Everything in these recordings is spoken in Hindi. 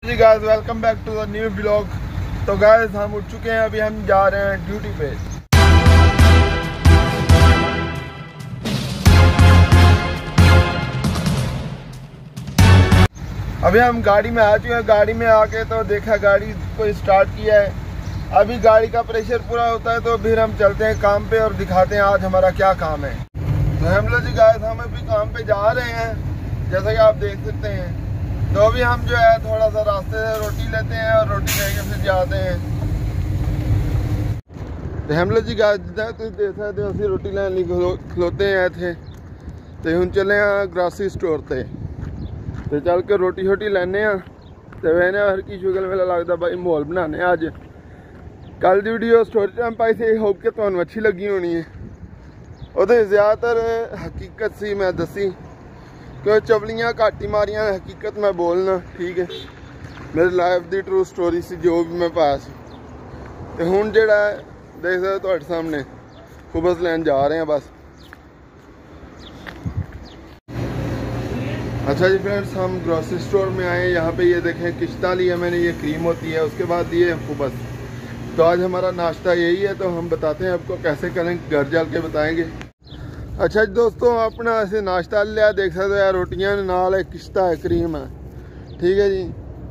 Ji guys, welcome back to the new blog. तो गाइस हम उठ चुके हैं, अभी हम जा रहे हैं ड्यूटी पे। अभी हम गाड़ी में आ चुके हैं। गाड़ी में आके तो देखा गाड़ी को स्टार्ट किया है। अभी गाड़ी का प्रेशर पूरा होता है तो फिर हम चलते हैं काम पे और दिखाते हैं आज हमारा क्या काम है। तो हम लोग जी गाइस हम अभी काम पे जा रहे हैं, जैसा कि आप देख सकते हैं। तो अभी हम जो है थोड़ा सा रास्ते से रोटी लेते हैं और रोटी लेके फिर जाते हैं। तो हम लोग जी गाइस जिदा तुम देख सकते हो असं रोटी लैन खलोते हैं इतने। तो हम चले ग्रासरी स्टोर पर तो चल के रोटी शोटी लैने। तो वैने हर की शुगल मेला लगता भाई माहौल बनाने अज। कल की वीडियो स्टोरी टाइम पाई थी, होप के तुहानू अच्छी लगी होनी है। वो ज़्यादातर हकीकत सी मैं दसी क्यों चवलियाँ घट ही मारियां, हकीकत मैं बोलना ठीक है। मेरी लाइफ की ट्रू स्टोरी सी जो भी मैं पास। तो हूँ जोड़ा देख सकते थोड़े सामने खुबस लैन जा रहे हैं बस। अच्छा जी फ्रेंड्स, हम ग्रोसरी स्टोर में आए। यहाँ पे ये देखें किश्ता लिया मैंने, ये क्रीम होती है, उसके बाद ये खुबस। तो आज हमारा नाश्ता यही है, तो हम बताते हैं आपको कैसे करें, घर चल के बताएंगे। अच्छा जी दोस्तों, अपना ऐसे नाश्ता लिया, देख सकते हो रोटियां नाल किश्ता है, क्रीम है, ठीक है जी।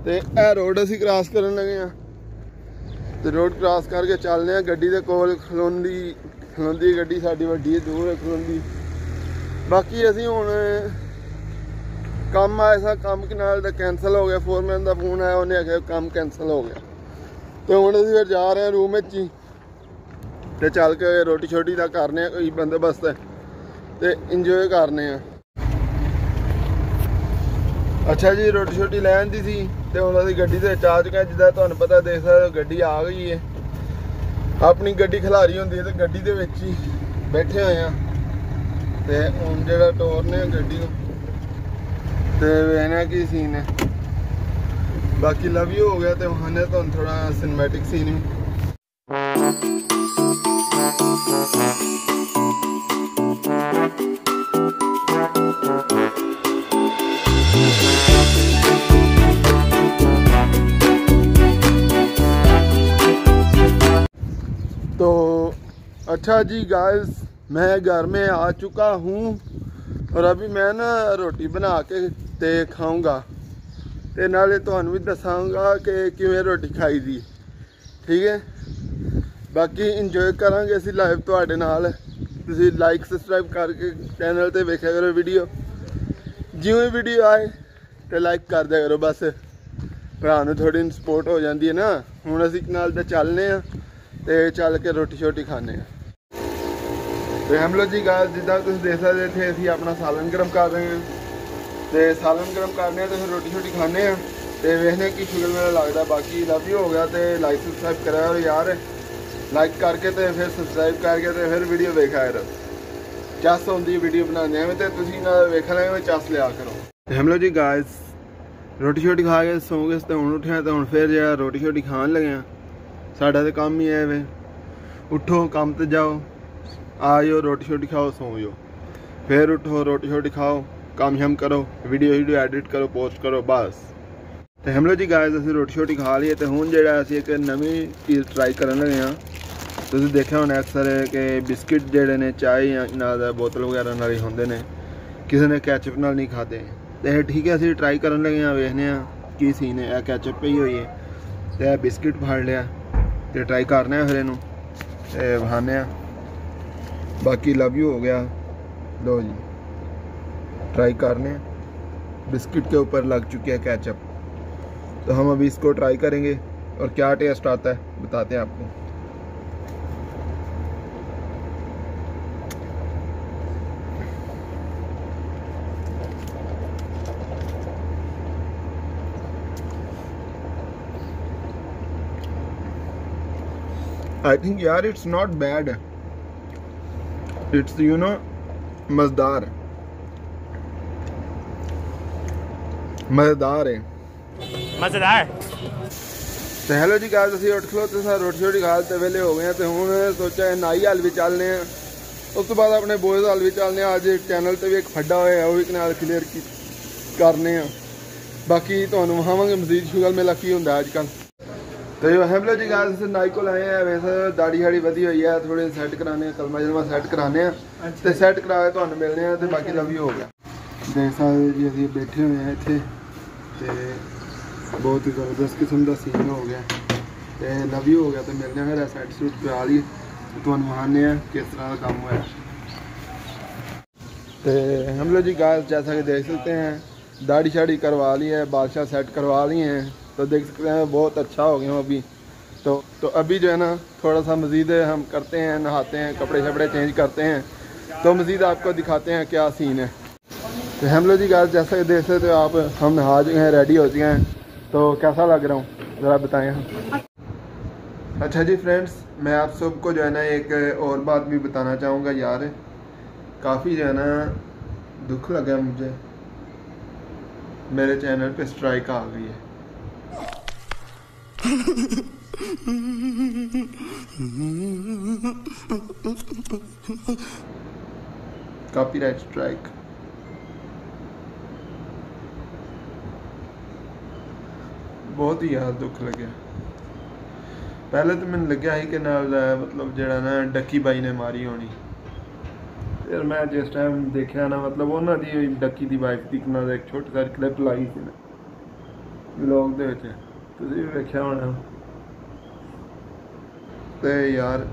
तो यह रोड असी क्रॉस कर लगे हैं। तो रोड क्रॉस करके चलने गड्डी के कोल खलोंदी गड्डी साडी वड्डी दूर है खलोंदी। बाकी असी हुण काम ऐसा काम के नाल कैंसल हो गया, फोरमैन का फोन आया, उन्हें आखिया काम कैंसल हो गया। तो हुण असी फिर जा रहे हैं रूम में ही। तो चल के रोटी शोटी का करने कोई बंदोबस्त है तो इंजॉय करने। अच्छा जी, रोटी शोटी लै आंदी सी ते हुण असीं गड्डी दे आ चुके हैं। जिद्दां तुहानूं पता देख सकते हो गड्डी आ गई है। अपनी गड्डी खिलारी होंदी है तो गड्डी दे विच ही बैठे हुए हैं। ते हुण जिहड़ा टोरने गड्डी नूं ते वेखना की सीन है। बाकी लव यू हो गया तो वहां तुहानूं थोड़ा सिनेमैटिक सीन भी। तो अच्छा जी गाइस, मैं घर में आ चुका हूँ और अभी मैं ना रोटी बना के ते खाऊंगा ते नाले तुहानू भी दसांगा कि किवें रोटी खाई दी, ठीक है। बाकी इंजॉय करांगे असी लाइव तुहाडे नाल। तुसीं लाइक सबसक्राइब करके चैनल ते वेख्या करो वीडियो। जिवें वीडियो आए तो लाइक कर दिया करो, बस भरा नूं थोड़ी सपोर्ट हो जाती है ना। हुण असीं नाल ते चलने ते चल के रोटी शोटी खाने। तो हम लोग जी गाइस जिद्दां तुसीं देख सकदे थे असीं अपना सालन गर्म कर रहे हैं। तो सालन गर्म करने तो फिर रोटी शोटी खाने तो वेखने की शुगर मेरा लगता। बाकी लव यू हो गया तो लाइक सबसक्राइब करा यार, लाइक करके तो फिर सबसक्राइब करके तो फिर वीडियो देखा करो। चस होंदी वीडियो बनाने में तो तुसीं ना वेखना में चस लिया करो। तो हम लोग जी गाइस रोटी शोटी खा के सौ गए तो हुण उठे तो हुण फिर जो रोटी शोटी खान लगे। साडा तो काम ही है वे, उठो काम ते जाओ, आ जाओ रोटी शोटी खाओ, सो जाओ, फिर उठो रोटी शोटी खाओ, काम हम करो, वीडियो एडिट करो, पोस्ट करो, बस। तो हम लोग जी गाइस असीं रोटी शोटी खा ली तो हुण जिहड़ा असीं एक नवीं चीज़ ट्राई करन लगे हाँ। तुसीं देखिया होना अक्सर कि बिस्किट जिहड़े ने चाय नाल बोतल वगैरह नाल ही हुंदे ने, किसी ने कैचअप नाल नहीं खाते। तो ठीक है असीं ट्राई करन लगे हाँ, वेखने की सीन है। कैचअप पे ही हुई है तो बिस्किट फाड़ लिया तो ट्राई करने फिर इनू बहाने। बाकी लव यू हो गया, लो जी ट्राई करने। बिस्किट के ऊपर लग चुकी है कैचअप, तो हम अभी इसको ट्राई करेंगे और क्या टेस्ट आता है बताते हैं आपको। आई थिंक यार it's not bad, it's you know मज़ेदार है, मज़ेदार। तो हेलो जी गाइस, असीं उठ खलोते सारे रोटी शोटी खा ते वेले हो गए हैं। तो हुण सोचा नाई हल भी चलने, उस तो बाद अपने बॉयज़ हल भी चलने। अज चैनल ते भी एक फड्डा होया वो भी कनाल क्लीयर करने। बाकी ਤੁਹਾਨੂੰ ਵਿਖਾਵਾਂਗੇ ਮਜ਼ੀਦ ਸ਼ੁਗਲ ਮੇਲਾ ਕੀ ਹੁੰਦਾ ਅੱਜ ਕੱਲ। तो जो हम लोग जी गाल से नाई को लाए हैं, वैसे दाढ़ी शाड़ी वधी हुई है, थोड़े सैट कराने कलमा जलमा सैट कराने तो सैट करा के तो मिलने हैं, तो बाकी लव यू हो गया। देख सकते जी अभी बैठे हुए हैं इतने, तो बहुत ही ज़बरदस्त किस्म का सीन हो गया, तो लव यू हो गया। तो मिलने फिर सैट सूट पा ली तो वहाने किस तरह का काम हुआ। तो हम लोग जी गाल जैसा कि देख सकते हैं दाढ़ी शाड़ी करवा ली है, बादशाह सेट करवा लिए हैं, तो देख सकते हैं बहुत अच्छा हो गया अभी। तो अभी जो है ना थोड़ा सा मज़ीद हम करते हैं, नहाते हैं, कपड़े शपड़े चेंज करते हैं, तो मज़ीद आपको दिखाते हैं क्या सीन है। तो हम लोग जी गाइस जैसा कि देख सकते हो आप, हम नहा चुके हैं, रेडी हो चुके हैं, तो कैसा लग रहा हूँ ज़रा बताएं। अच्छा जी फ्रेंड्स, मैं आप सबको जो है ना एक और बात भी बताना चाहूँगा यार, काफ़ी जो है ना दुख लगा मुझे, मेरे चैनल पे स्ट्राइक आ गई है। Copyright strike. बहुत ही यार दुख लगे। पहले तो मैंने लग्या ही कि नाल मतलब जड़ा ना डक्की बाई ने मारी होनी, फिर मैं जिस टाइम देखा ना मतलब उन्होंने डक्की की वाइफ की एक छोटी सारी क्लिप लाई थी व्लॉग दे विच, तुसीं भी वेख्या होना। तो यार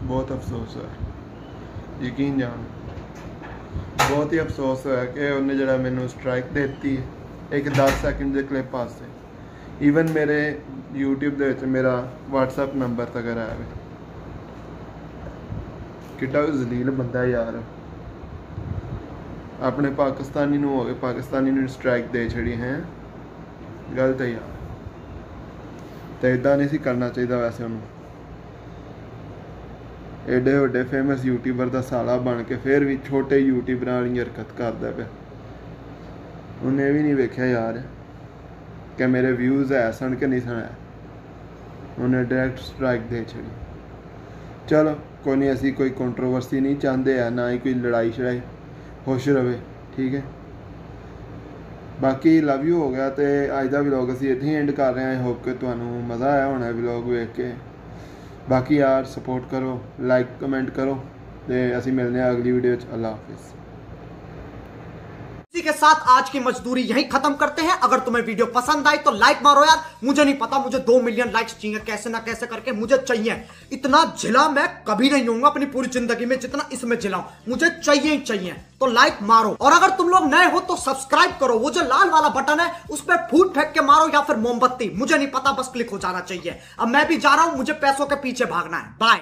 बहुत अफसोस है, यकीन जान बहुत ही अफसोस है कि उन्हें जरा मैनू स्ट्राइक देती एक 10 सेकंड के क्लिप वास्ते। ईवन मेरे यूट्यूब दे विच मेरा व्हाट्सएप नंबर तक है, किड्डा जलील बंदा यार, अपने पाकिस्तानी नूं हो गए पाकिस्तानी नूं स्ट्राइक दे छड़ी हैं, गलत है यार। तो इदा नहीं सी करना चाहिए वैसे उन्होंने, एडे वड्डे फेमस यूट्यूबर का साला बन के फिर भी छोटे यूट्यूबर वाली हरकत करता पे। उन्हें भी नहीं वेख्या यार कि मेरे व्यूज़ है सन कि नहीं सन है, उन्हें डायरेक्ट स्ट्राइक दे छड़ी। चलो कोई नहीं, असी कोई कंट्रोवर्सी नहीं चाहते हैं, ना ही कोई लड़ाई शड़ाई, खुश रहे, ठीक है। बाकी लव यू हो गया। तो अज का व्लॉग असी इत्थे ही एंड कर रहे हैं। आई होप कि तुहानू मज़ा आया होना व्लॉग वेख के। बाकी यार सपोर्ट करो, लाइक कमेंट करो, तो असी मिलने हैं अगली वीडियो। अल्लाह हाफिज़। इसी के साथ आज की मजदूरी यहीं खत्म करते हैं। अगर तुम्हें वीडियो पसंद आई तो लाइक मारो यार, मुझे नहीं पता, मुझे 2 मिलियन लाइक्स चाहिए, कैसे ना कैसे करके मुझे चाहिए। इतना झिला मैं कभी नहीं होऊंगा अपनी पूरी जिंदगी में जितना इसमें झिलाऊं, मुझे चाहिए ही चाहिए। तो लाइक मारो, और अगर तुम लोग नए हो तो सब्सक्राइब करो, वो जो लाल वाला बटन है उस पर फूट फेंक के मारो या फिर मोमबत्ती, मुझे नहीं पता, बस क्लिक हो जाना चाहिए। अब मैं भी जा रहा हूं, मुझे पैसों के पीछे भागना है। बाय।